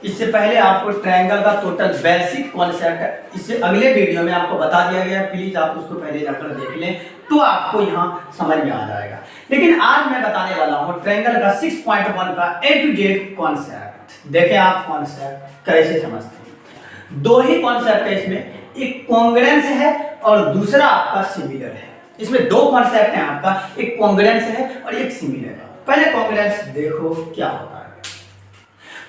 इससे पहले आपको ट्रायंगल का टोटल बेसिक कॉन्सेप्ट इससे अगले वीडियो में आपको बता दिया गया, प्लीज आप उसको पहले जाकर देख लें तो आपको यहाँ समझ में आ जाएगा। लेकिन आज मैं बताने वाला हूँ ट्रायंगल का 6.1 का A to Z कॉन्सेप्ट। देखें आप कॉन्सेप्ट कैसे समझते हैं। दो ही कॉन्सेप्ट है इसमें, एक कॉन्ग्रुएंस है और दूसरा आपका सिमिलर है। इसमें दो कॉन्सेप्ट है आपका, एक कॉन्ग्रुएंस है और एक सिमिलर है। पहले कॉन्ग्रुएंस देखो क्या होता है।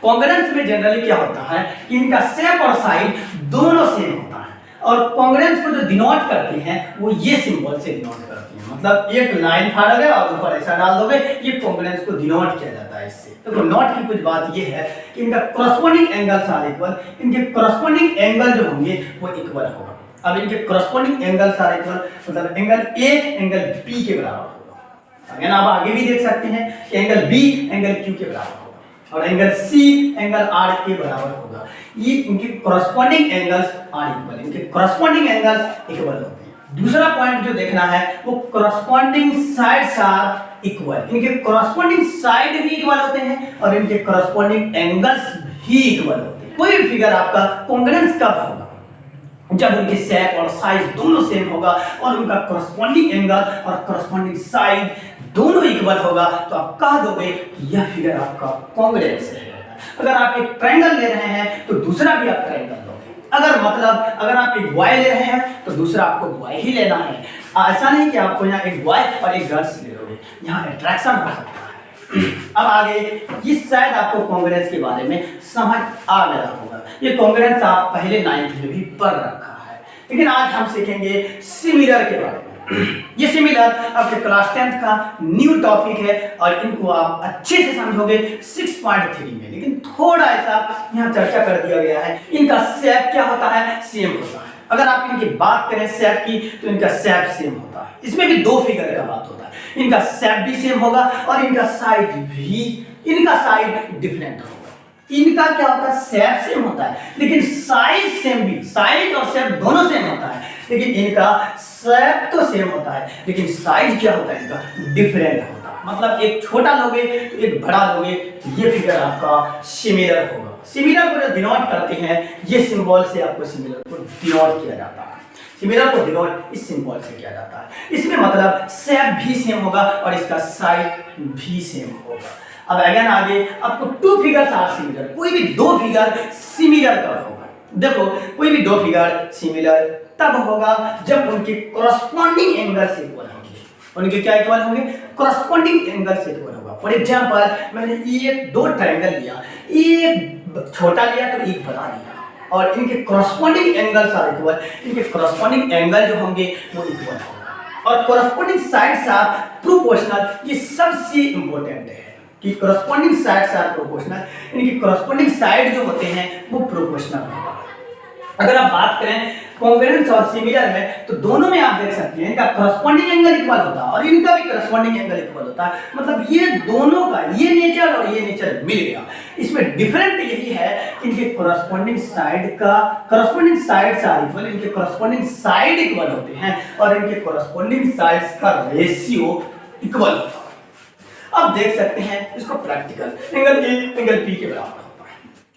कॉन्ग्रुएंस में जनरली क्या होता है कि इनका शेप और साइड दोनों सेम होता है और कॉन्ग्रुएंस को जो डिनोट करते हैं वो ये सिंबल से डिनोट करते हैं। मतलब एक लाइन फाड़ा गया और ऊपर ऐसा डाल दोगे, ये कॉन्ग्रुएंस को डिनोट किया जाता है इससे। तो नोट की कुछ बात ये है कि इनका करस्पॉन्डिंग एंगल्स आर इक्वल, इनके करस्पॉन्डिंग एंगल जो होंगे वो इक्वल होगा। अब इनके करस्पॉन्डिंग एंगल्स आर इक्वल मतलब एंगल ए एंगल बी के बराबर होगा। अगर आप आगे भी देख सकते हैं कि एंगल बी एंगल क्यू के बराबर होगा और एंगल सी एंगल आर के बराबर होगा। ये इनके करस्पॉन्डिंग एंगल्स आर इक्वल, इनके करस्पॉन्डिंग एंगल्स इक्वल होते हैं। दूसरा पॉइंट जो देखना है वो करस्पॉन्डिंग साइड्स आर इक्वल, इनके करस्पॉन्डिंग साइड भी इक्वल होते हैं और इनके करस्पॉन्डिंग एंगल्स भी इक्वल होते हैं। कोई फिगर आपका कॉन्ग्रुएंस कब होगा? जब उनके शेप और साइज दोनों सेम होगा और उनका करस्पॉन्डिंग एंगल और करस्पॉन्डिंग साइड दोनों इक्वल होगा तो आप कह दोगे कि यह फिगर आपका कॉन्ग्रुएंस है। अगर आप एक ट्रायंगल ले रहे हैं तो दूसरा भी आप ट्रायंगल लोगे। अगर आप एक बॉय ले रहे हैं तो दूसरा आपको बॉय ही लेना है। ऐसा नहीं कि आपको यहाँ एक बॉय और एक गर्ल्स ले लोगे, यहाँ अट्रैक्शन हो सकता है। अब आगे ये शायद आपको कॉन्ग्रुएंस के बारे में समझ आ गया होगा। ये कॉन्ग्रुएंस आप पहले 9th में भी पढ़ रखा है, लेकिन आज हम सीखेंगे सिमिलर के बारे में। ये सिमिलर आपके क्लास 10th का न्यू टॉपिक है और इनको आप अच्छे से समझोगे 6.3 में। लेकिन थोड़ा ऐसा यहाँ चर्चा कर दिया गया है, इनका शेप क्या होता है? सेम होता है। अगर आप इनकी बात करें शेप की तो इनका शेप सेम होता है। इसमें भी दो फिगर का बात होता है, इनका शेप भी सेम होगा और इनका साइड डिफरेंट होगा। इनका क्या होता है? शेप सेम होता है लेकिन साइज सेम भी, साइज और शेप दोनों सेम होता है। लेकिन इनका शेप तो सेम होता है लेकिन साइज क्या होता है इनका? डिफरेंट होता है। मतलब एक छोटा लोगे तो एक बड़ा लोगे तो ये फिगर आपका सिमिलर होगा। सिमिलर को जो डिनोट करते हैं ये सिंबल से आपको सिमिलर को डिनोट किया जाता है। सिमिलर को डिनोट इस सिंबल से किया जाता है। इसमें मतलब शेप भी सेम होगा और इसका साइज भी सेम होगा। अब अगेन आगे आपको टू फिगर्स आर सिमिलर, कोई भी दो फिगर सिमिलर कब होगा? देखो कोई भी दो फिगर सिमिलर तब होगा जब उनके करस्पॉन्डिंग एंगल से इक्वल होंगे। उनके क्या इक्वल होंगे? करस्पॉन्डिंग एंगल से इक्वल होगा। फॉर एग्जांपल मैंने एक दो ट्रायंगल लिया, एक छोटा लिया तो एक बड़ा लिया और इनके करस्पॉन्डिंग एंगल्स आर इक्वल, इनके करस्पॉन्डिंग एंगल जो होंगे वो इक्वल होगा और करस्पॉन्डिंग साइड्स आर प्रोपोर्शनल। ये सबसे इंपॉर्टेंट है कि करस्पॉन्डिंग साइड्स आर प्रोपोर्शनल, इनकी करस्पॉन्डिंग साइड जो होते हैं वो प्रोपोर्शनल होगा। अगर आप बात करें कॉन्ग्रुएंस और सिमिलर में तो दोनों में आप देख सकते हैं इनका करस्पॉन्डिंग एंगल इक्वल होता है और इनका भी करस्पॉन्डिंग एंगल इक्वल होता है। मतलब ये दोनों का ये नेचर और ये नेचर मिल गया। इसमें डिफरेंट यही है इनके करस्पॉन्डिंग साइड्स आर इक्वल, इनके करस्पॉन्डिंग साइड इक्वल होते हैं और इनके करस्पॉन्डिंग साइड्स का रेशियो इक्वल होता है। अब देख सकते हैं इसको practical, angle A angle P के बराबर होता है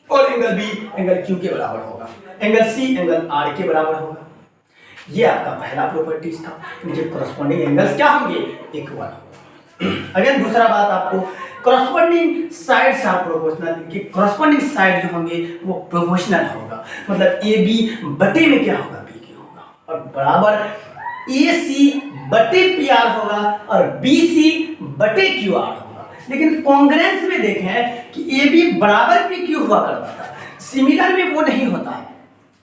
और एंगल बी एंगल क्यू के बराबर होगा, एंगल सी एंगल आर के बराबर होगा। ये आपका पहला प्रॉपर्टीज था। इनके करस्पॉन्डिंग एंगल्स क्या होंगे? इक्वल होगा। अगेन दूसरा बात आपको करस्पॉन्डिंग साइड्स आर प्रोपोर्शनल, इनके करस्पॉन्डिंग साइड जो होंगे वो प्रोपोर्शनल होगा। मतलब ए बी बटे में क्या होगा? बी के होगा और बराबर ए सी बटे पी आर होगा और बी सी बटे क्यू आर होगा। लेकिन कॉन्ग्रुएंस में देखें कि ए बी बराबर पी क्यू हुआ करता था, सिमिलर में वो नहीं होता है।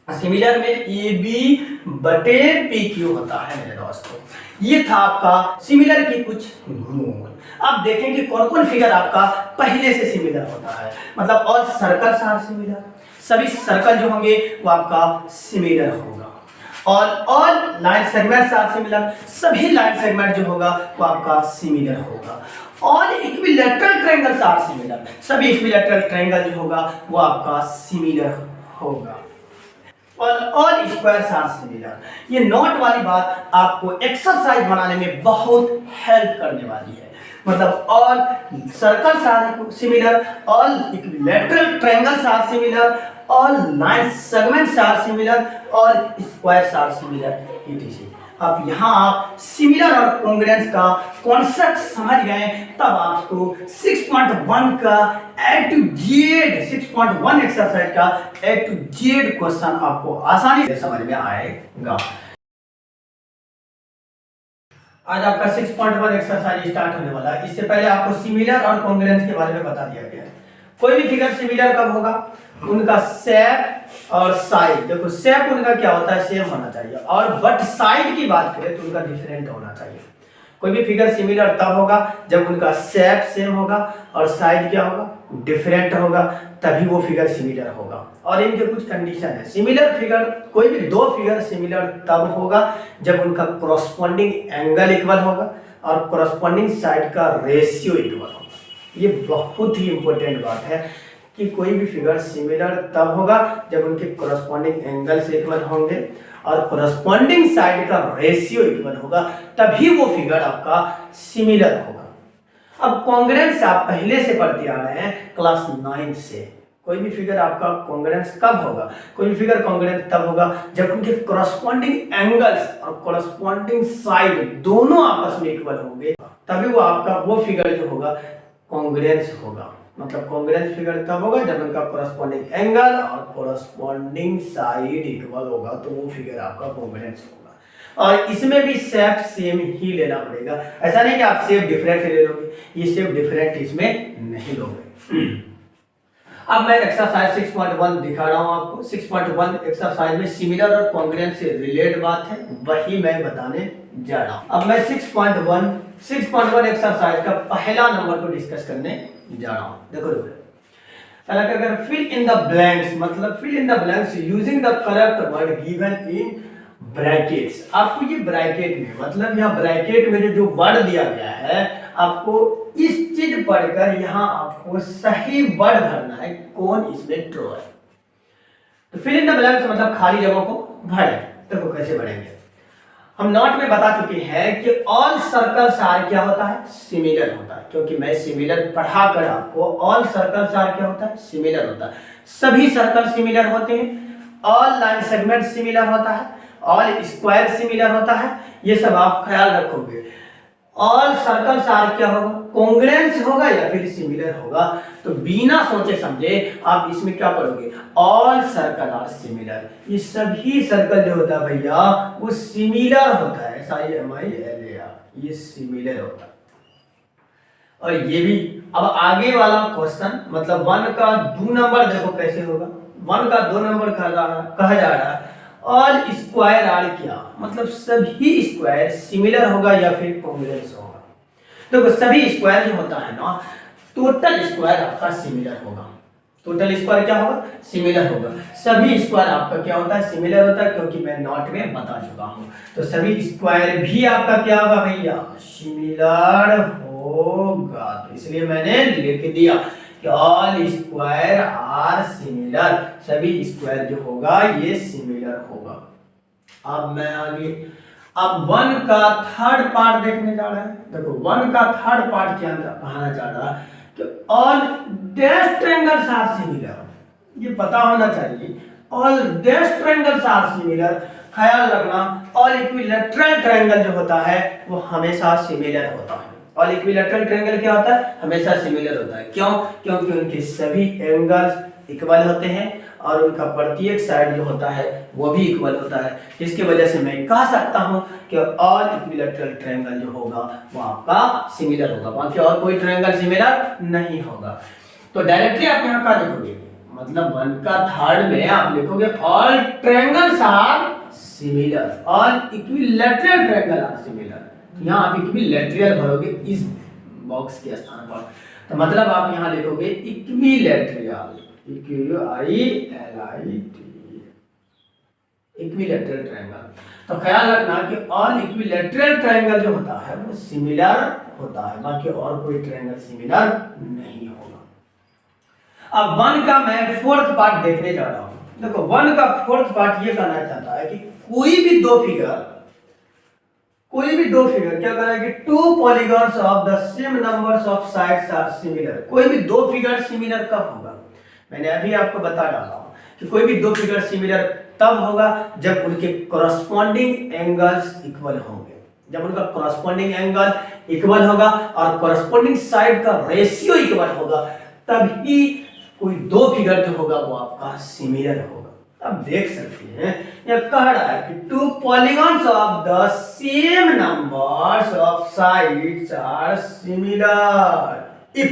सिमिलर में ए बी बटे पी क्यू होता है मेरे दोस्तों। ये था आपका सिमिलर की कुछ गुण। अब देखें कि कौन कौन फिगर आपका पहले से सिमिलर होता है। मतलब ऑल सर्कल्स आर सिमिलर, सभी सर्कल जो होंगे वो आपका सिमिलर होगा। और all line segments are similar, सभी लाइन सेगमेंट जो होगा वो आपका सिमिलर होगा। All equilateral triangles are similar, सभी इक्विलैटरल ट्रायंगल जो होगा वो आपका सिमिलर होगा। और ऑल स्क्वायर्स आर सिमिलर। ये नोट वाली बात आपको एक्सरसाइज बनाने में बहुत हेल्प करने वाली है। मतलब all circles are similar, all equilateral triangles are similar, all line segments are similar, all squares are similar etc। अब यहाँ आप सिमिलर और कॉन्ग्रुएंस का कॉन्सेप्ट समझ गए, तब आपको 6.1 का A to Z 6.1 एक्सरसाइज का A to Z क्वेश्चन आपको आसानी से समझ में आएगा। आज आपका 6.1 एक्सरसाइज स्टार्ट होने वाला है। इससे पहले आपको सिमिलर और कॉन्ग्रुएंस के बारे में बता दिया गया है। कोई भी फिगर सिमिलर कब होगा, उनका शेप और साइज, देखो शेप उनका क्या होता है, सेम होना चाहिए, और बट साइड की बात करें तो उनका डिफरेंट होना चाहिए। कोई भी फिगर सिमिलर तब होगा जब उनका शेप सेम होगा और साइड क्या होगा, डिफरेंट होगा, तभी वो फिगर सिमिलर होगा। और इनके कुछ कंडीशन है। सिमिलर फिगर, कोई भी दो फिगर सिमिलर तब होगा जब उनका कॉरस्पॉन्डिंग एंगल इक्वल होगा और कॉरस्पॉन्डिंग साइड का रेशियो इक्वल होगा। ये बहुत ही इंपॉर्टेंट बात है कि कोई भी फिगर सिमिलर तब होगा जब उनके कॉरस्पॉन्डिंग एंगल से इक्वल होंगे और कॉरस्पॉन्डिंग साइड का रेशियो इक्वल होगा, तभी वो फिगर आपका सिमिलर होगा। अब कॉन्ग्रुएंस आप पहले से पढ़ते आ रहे हैं क्लास 9 से। कोई भी फिगर आपका कॉन्ग्रुएंस कब होगा, कोई भी फिगर कॉन्ग्रुएंस तब होगा जब उनके कॉरस्पॉन्डिंग एंगल्स और कॉरस्पॉन्डिंग साइड दोनों आपस में इक्वल होंगे, तभी वो आपका वो फिगर जो होगा कॉन्ग्रुएंस होगा। मतलब कॉन्ग्रुएंस फिगर तब होगा जब उनका कॉरस्पॉन्डिंग एंगल और कॉरस्पॉन्डिंग साइड इक्वल होगा, तो वो फिगर आपका कॉन्ग्रुएंस होगा। और इसमें भी शेप सेम ही लेना पड़ेगा, ऐसा नहीं कि आप शेप डिफरेंट ले लोगे, ये शेप डिफरेंट इसमें नहीं लोगे। अब मैं एक्सरसाइज 6.1 दिखा रहा हूं आपको। 6.1 एक्सरसाइज में सिमिलर और कॉन्ग्रुएंस से रिलेटेड बात है, वही मैं बताने जा रहा हूं। अब मैं 6.1 एक्सरसाइज का पहला नंबर को डिस्कस करने जा रहा हूं। देखो पहला क्या कर, फिल इन द ब्लैंक्स, मतलब fill in the blanks using the correct word given in brackets. आपको ये ब्रैकेट में, मतलब यहाँ ब्रैकेट में जो वर्ड दिया गया है, आपको इस चीज पढ़कर यहाँ आपको सही वर्ड भरना है, कौन इसमें ट्रू है। तो फिल इन द ब्लैंक्स मतलब खाली जगह को भरें। देखो कैसे भरेंगे, हम नोट में बता चुके हैं कि ऑल सर्कल्स आर क्या होता है, सिमिलर होता है, क्योंकि मैं सिमिलर पढ़ाकर आपको ऑल सर्कल्स आर क्या होता है, सिमिलर होता है। सभी सर्कल सिमिलर होते हैं, ऑल लाइन सेगमेंट सिमिलर होता है, ऑल स्क्वायर सिमिलर होता है, ये सब आप ख्याल रखोगे। ऑल सर्कल्स आर क्या होगा, कॉन्ग्रुएंस होगा या फिर सिमिलर होगा। तो बिना सोचे समझे आप इसमें क्या पढ़ोगे, ऑल सर्कल आर सिमिलर। ये सभी सर्कल जो होता है भैया वो सिमिलर होता है, SIMILAR, ये सिमिलर होता है। और ये भी अब आगे वाला क्वेश्चन, मतलब 1 का 2 नंबर देखो कैसे होगा। 1 का 2 नंबर कहा जा रहा है ऑल स्क्वायर आर क्या, मतलब सभी स्क्वायर सिमिलर होगा या फिर कॉन्ग्रुएंस होगा। तो सभी स्क्वायर जो होता है ना, टोटल स्क्वायर आपका सिमिलर होगा। टोटल स्क्वायर क्या होगा, सिमिलर होगा। सभी स्क्वायर आपका क्या होता है, सिमिलर होता है, क्योंकि मैं नोट में बता चुका हूं। तो सभी स्क्वायर भी आपका क्या होगा भैया, सिमिलर होगा। तो इसलिए मैंने लिख दिया कि ऑल स्क्वायर आर सिमिलर, सभी स्क्वायर जो होगा ये सिमिलर होगा। अब मैं आगे, अब 1 का थर्ड पार्ट देखने जा रहा है। देखो 1 का थर्ड पार्ट क्या कहना चाह रहा है कि all dash triangles are similar, ये पता होना चाहिए। All dash triangles are similar, ख्याल रखना ऑल इक्विलैटरल ट्रायंगल जो होता है वो हमेशा सिमिलर होता है। ऑल इक्विलैटरल ट्रायंगल क्या होता है, हमेशा सिमिलर होता है। क्यों, क्योंकि उनके सभी एंगल्स इक्वल होते हैं और उनका प्रत्येक साइड जो होता है वो भी इक्वल होता है। इसकी वजह से मैं कह सकता हूं कि ऑल इक्विलैटरल ट्रायंगल जो होगा वो आपका सिमिलर होगा, बाकी और कोई ट्रायंगल सिमिलर नहीं होगा। तो डायरेक्टली आप यहाँ क्या लिखोगे, मतलब 1 का थर्ड में आप लिखोगे all triangles are similar, all equilateral triangle are similar. यहाँ आप इक्विलैटरल भरोगे इस बॉक्स के स्थान पर, तो मतलब आप यहाँ लिखोगे इक्विलैटरल, इक्विलैटरल ट्रायंगल। तो ख्याल रखना कि ऑल इक्विलैटरल ट्रायंगल जो होता है वो सिमिलर होता है, बाकी और कोई ट्रायंगल सिमिलर नहीं होगा। अब 1 का मैं फोर्थ पार्ट देखने जा रहा हूं। देखो 1 का फोर्थ पार्ट ये कहना चाहता है कि कोई भी दो फिगर कोई भी दो फिगर क्या करें कि two polygons of the same numbers of sides are similar. कोई भी दो फिगर सिमिलर कब होगा, मैंने अभी आपको बता डाला हूं कि कोई भी दो फिगर सिमिलर तब होगा जब उनके कॉरस्पॉन्डिंग एंगल्स इक्वल होंगे। जब उनका कॉरस्पॉन्डिंग एंगल इक्वल होगा और कॉरस्पॉन्डिंग साइड का रेशियो इक्वल होगा, तभी कोई दो फिगर जो होगा वो आपका सिमिलर होगा। अब देख सकते हैं यह कह रहा है कि two polygons of the same numbers of sides are similar if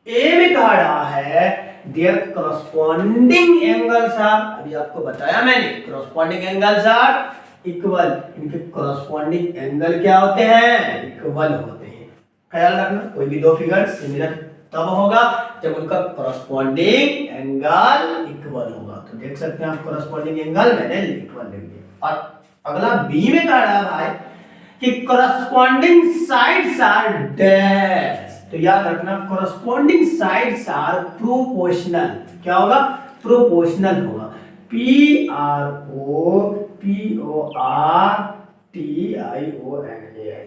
A में कह रहा है देयर कॉरस्पॉन्डिंग एंगल्स आर, अभी आपको बताया मैंने कॉरस्पॉन्डिंग एंगल्स आर इक्वल। इनके कॉरस्पॉन्डिंग एंगल क्या होते हैं, इक्वल होते हैं। ख्याल रखना कोई भी दो फिगर सिमिलर तब होगा जब उनका कॉरस्पॉन्डिंग एंगल इक्वल होगा। तो देख सकते हैं आप कॉरस्पॉन्डिंग एंगल मैंने इक्वल लिख दिया। और अगला बी में कह रहा है भाई कि कॉरस्पॉन्डिंग साइड्स आर डैश। तो याद रखना कॉरस्पॉन्डिंग साइड्स आर प्रोपोर्शनल। क्या होगा, प्रोपोर्शनल होगा। P R O P O R T I O N A I.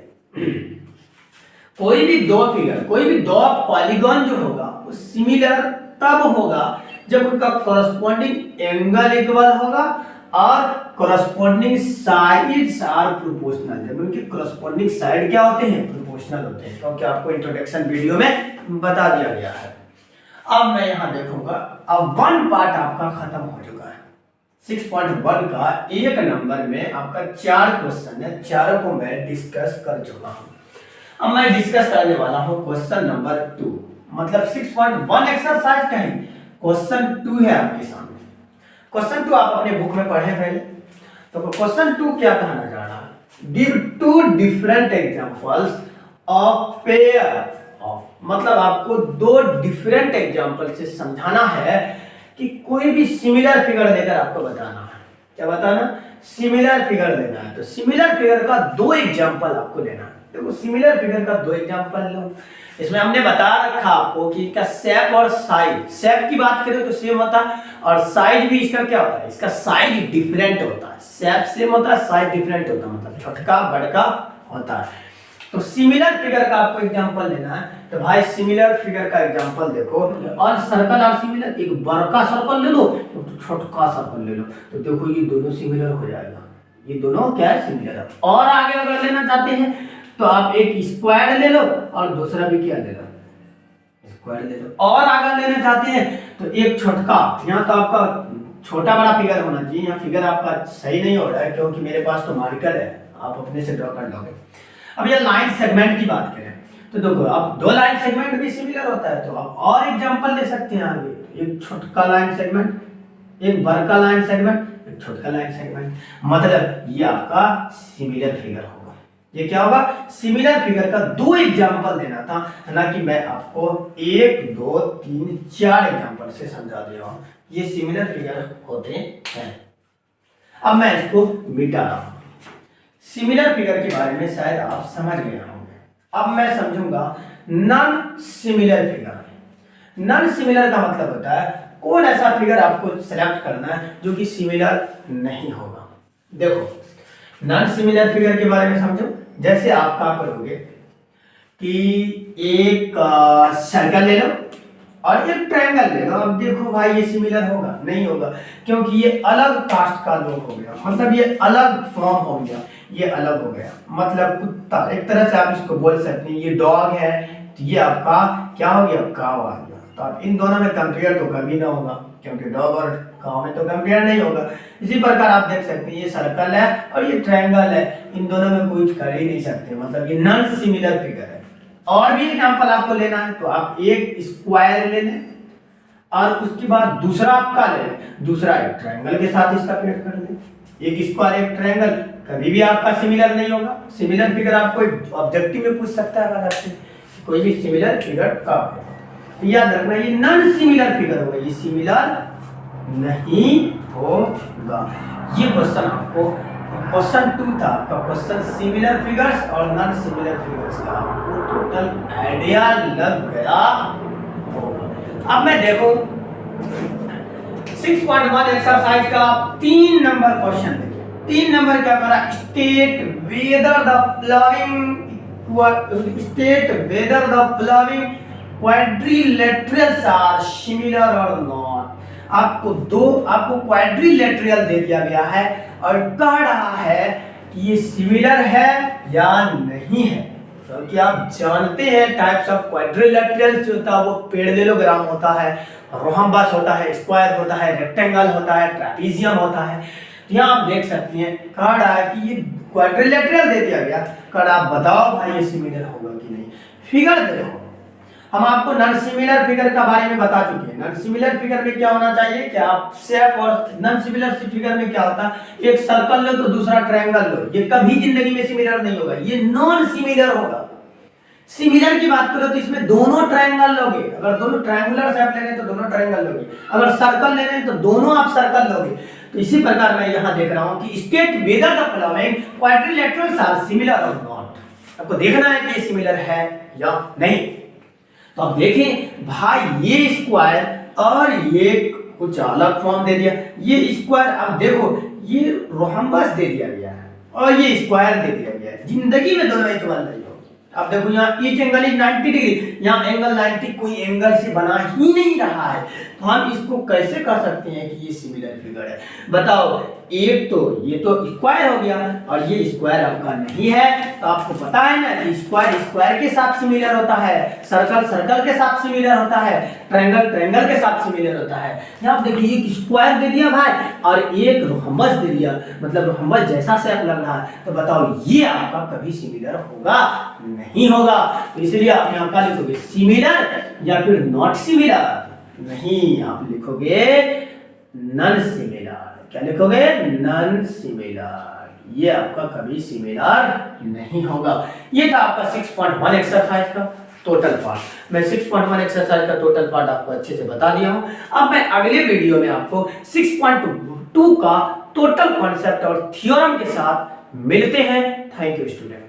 कोई भी दो फिगर, कोई भी दो पॉलीगॉन जो होगा वो सिमिलर तब होगा जब उनका कॉरस्पॉन्डिंग एंगल इक्वल होगा और कॉरस्पॉन्डिंग साइड्स आर प्रोपोर्शनल। जब उनके कॉरस्पॉन्डिंग साइड क्या होते हैं, प्रोपोर्शनल होते हैं, क्योंकि आपको इंट्रोडक्शन वीडियो में बता दिया गया है। अब मैं यहां देखूंगा, अब वन पार्ट आपका खत्म हो चुका है। 6.1 का एक नंबर में आपका 4 क्वेश्चन है, चारों को मैं डिस्कस कर चुका हूं। अब मैं डिस्कस करने वाला हूं क्वेश्चन नंबर 2, मतलब 6.1 एक्सरसाइज का ही क्वेश्चन 2 है आपके सामने। क्वेश्चन 2 आप अपने बुक में पढ़े पहले। तो क्वेश्चन 2 क्या कहना चाह रहा है, give two different examples of pair of, मतलब आपको दो डिफरेंट एग्जांपल से समझाना है कि कोई भी सिमिलर फिगर लेकर आपको बताना है। क्या बताना, सिमिलर फिगर लेना है। तो सिमिलर फिगर का दो एग्जांपल आपको लेना है। देखो सिमिलर फिगर का दो एग्जांपल लो। इसमें हमने बता रखा आपको कि इसका शेप और साइज, शेप की बात करें तो सेम होता है और साइज भी इसका क्या होता है, इसका साइज डिफरेंट होता है। शेप सेम होता है, साइज डिफरेंट होता है, मतलब छोटका बड़का होता है। तो सिमिलर फिगर का आपको एग्जांपल लेना है। तो भाई सिमिलर फिगर का एग्जांपल देखो, और सर्कल और सिमिलर, एक बड़का सर्कल ले लो तो छोटका सर्कल ले लो, तो देखो ये दोनों सिमिलर हो जाएगा। ये दोनों क्या है, सिमिलर है। और आगे अगर लेना चाहते हैं तो आप एक स्क्वायर ले लो और दूसरा भी क्या ले लो, स्क्वायर ले लो। और आगे लेना चाहते हैं तो एक छोटका, यहाँ तो आपका छोटा बड़ा फिगर होना चाहिए, यहाँ फिगर आपका सही नहीं हो रहा है क्योंकि मेरे पास तो मार्कर है, आप अपने से ड्रॉ कर लोगे। अब ये लाइन सेगमेंट की बात करें तो देखो अब दो लाइन सेगमेंट भी सिमिलर होता है, तो आप और एग्जांपल ले सकते हैं आगे। एक छोटका लाइन सेगमेंट, एक बड़का लाइन सेगमेंट, एक छोटका लाइन सेगमेंट, मतलब ये आपका सिमिलर फिगर होगा। ये क्या होगा, सिमिलर फिगर का दो एग्जांपल देना था, ना कि मैं आपको 1 2 3 4 एग्जांपल से समझा दे रहा हूं। ये सिमिलर फिगर होते हैं। अब मैं इसको मिटा रहा हूं। सिमिलर फिगर के बारे में शायद आप समझ गए होंगे। अब मैं समझूंगा non similar figure. Non similar का मतलब होता है कौन ऐसा फिगर आपको सेलेक्ट करना है जो कि सिमिलर नहीं होगा। देखो नॉन सिमिलर फिगर के बारे में समझो। जैसे आप क्या करोगे कि एक सर्कल ले लो और एक ट्रायंगल ले लो। अब देखो भाई ये सिमिलर होगा, नहीं होगा, क्योंकि ये अलग कास्ट का लोग हो गया, मतलब ये अलग फॉर्म हो गया, ये अलग हो गया। मतलब कुत्ता, एक तरह से आप इसको बोल सकते हैं ये डॉग है, तो ये आपका क्या हो गया, काव आ गया। तो आप इन दोनों में कंपेयर तो कभी ना होगा, क्योंकि डॉग और काव में तो कंपेयर नहीं होगा। इसी प्रकार आप देख सकते हैं ये सर्कल है और ये ट्रायंगल है, इन दोनों में कुछ कर ही नहीं सकते, मतलब ये नॉन सिमिलर फिगर है। और भी एग्जांपल आपको लेना है तो आप एक स्क्वायर ले लें और उसके बाद दूसरा आपका ले लें, दूसरा एक ट्रायंगल के साथ इसका पेड़ कर लें। एक स्क्वायर एक ट्रायंगल कभी भी आपका सिमिलर नहीं होगा। सिमिलर फिगर आपको ऑब्जेक्टिव में पूछ सकता है आपसे कोई भी सिमिलर फिगर का है, तो याद रखना ये नॉन सिमिलर फिगर होगा, ये सिमिलर नहीं होगा। ये क्वेश्चन आपको क्वेश्चन 2 था आपका, क्वेश्चन सिमिलर फिगर्स और नॉन सिमिलर फिगर्स का आपको टोटल आइडिया लग गया होगा। अब मैं देखो 6.1 एक्सरसाइज का 3 नंबर क्वेश्चन देखिए। 3 नंबर क्या करा, state whether the following quadrilaterals are similar और नॉट। आपको क्वाड्रिलेटरल दे दिया गया है और कह रहा है कि ये सिमिलर है या नहीं है। क्योंकि आप जानते हैं टाइप्स ऑफ क्वाड्रिलेटरल जो होता है वो पैरेललोग्राम होता है, रोहम्बस होता है, स्क्वायर होता है, रेक्टेंगल होता है, ट्रेपीजियम होता है। तो यहाँ आप देख सकते हैं कह रहा है कि ये क्वाड्रिलेटरल दे दिया गया, कह रहा आप बताओ भाई ये सिमिलर होगा कि नहीं। फिगर देखो, हम आपको नॉन सिमिलर फिगर के बारे में बता चुके हैं। नॉन सिमिलर फिगर में क्या होना चाहिए, क्या आप शेप, और नॉन सिमिलर फिगर में क्या होता है, एक सर्कल लो तो दूसरा ट्रायंगल लो, ये कभी जिंदगी में सिमिलर नहीं होगा, ये नॉन सिमिलर होगा। सिमिलर की बात करो तो इसमें दोनों ट्रायंगल लोगे, अगर दोनों ट्रायंगुलर शेप ले रहे हैं तो दोनों ट्रायंगल लोगे, अगर सर्कल ले रहे हैं तो दोनों आप सर्कल लोगे। तो इसी प्रकार मैं यहाँ देख रहा हूँ कि state whether the following quadrilaterals are similar और नॉट। आपको देखना है कि ये सिमिलर है या नहीं। तो अब देखें भाई, ये स्क्वायर और ये कुछ अलग फॉर्म दे दिया, ये स्क्वायर, अब देखो ये रोहम्बस दे दिया गया है और ये स्क्वायर दे दिया गया है, जिंदगी में दोनों इक्वल नहीं होगी। अब देखो यहाँ ईच एंगल इज 90 डिग्री, यहाँ एंगल 90 कोई एंगल से बना ही नहीं रहा है, तो हम इसको कैसे कह सकते हैं कि ये सिमिलर फिगर है। बताओ, एक तो ये तो स्क्वायर हो गया और ये स्क्वायर आपका नहीं है, तो आपको पता है ना कि स्क्वायर स्क्वायर के साथ सिमिलर होता है, सर्कल सर्कल के साथ सिमिलर होता है, ट्रायंगल ट्रायंगल के साथ सिमिलर होता है। यहाँ आप देखिए एक स्क्वायर दे दिया भाई और एक रोहम्बस दे दिया, मतलब रोहम्बस जैसा शेप लग रहा है, तो बताओ ये आपका कभी सिमिलर होगा नहीं होगा। तो इसलिए आप यहाँ क्या लिखोगे, सिमिलर या फिर नॉट सिमिलर, नहीं आप लिखोगे नॉन सिमिलर। क्या लिखोगे, नॉन सिमिलर, ये आपका कभी सिमिलर नहीं होगा। ये था आपका 6.1 एक्सरसाइज का टोटल पार्ट। मैं 6.1 एक्सरसाइज का टोटल पार्ट आपको अच्छे से बता दिया हूं। अब मैं अगले वीडियो में आपको 6.2 का टोटल कॉन्सेप्ट और थ्योरम के साथ मिलते हैं। Thank you student.